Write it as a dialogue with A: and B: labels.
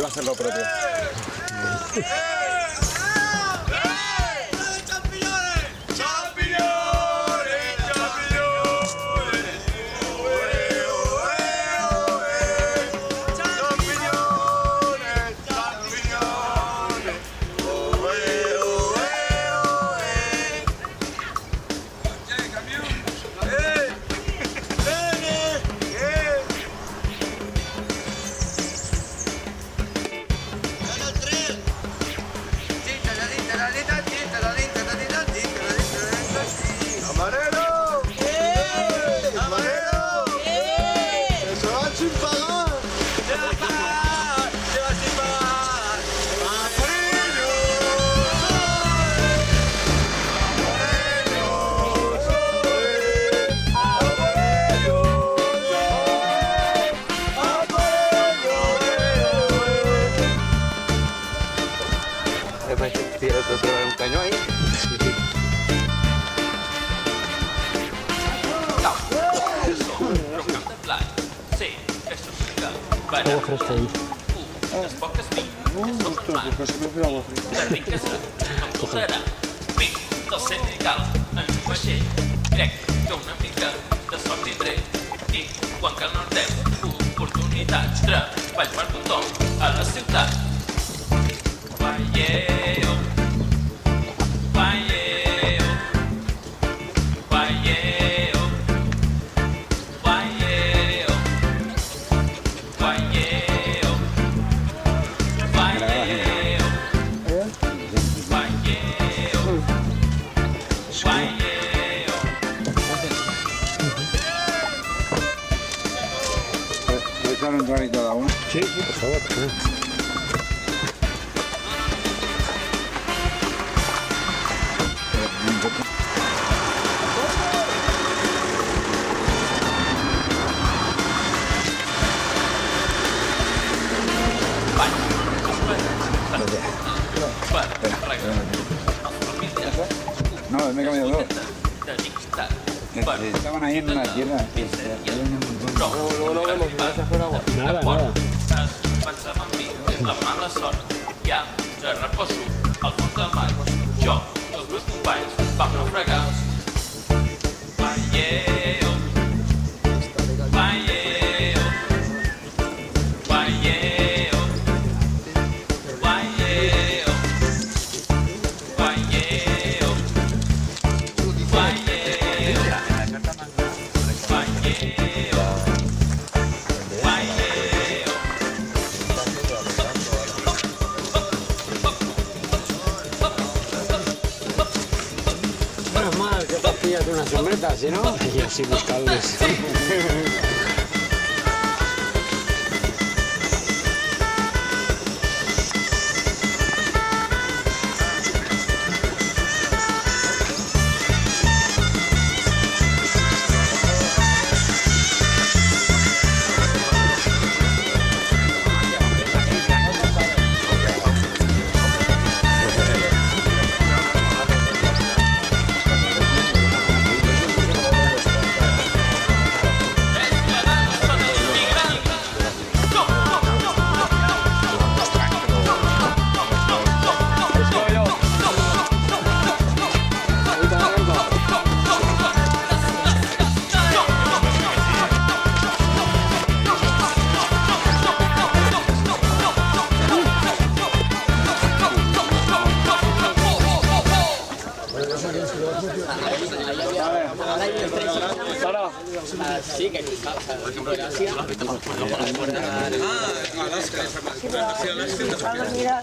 A: iba a hacer lo propio.
B: Un cañón ahí.
C: Agua fresca ahí.
D: Crec que una mica de sort tindré i quan cal no tens oportunitats treballs per tothom a la ciutat. Veieu, veieu, veieu, veieu, veieu, veieu, veieu.
A: ¿Puedes echar un granito de agua?
C: Sí, sí, por favor.
A: No, me he cambiado dos. Estaban ahí en una tierra.
C: No vemos, no se fuera agua. Nada, nada.
D: Pensava en mi, la mala sort. Ja, jo reposo al fons del mar. Jo, els meus companys, vam naufragar. Veieu, veieu, veieu, veieu, veieu,
C: Menos mal que te pillas una sombreta, si no, y así buscarles.
B: Sí, que por ejemplo, Gracia.
E: Mira,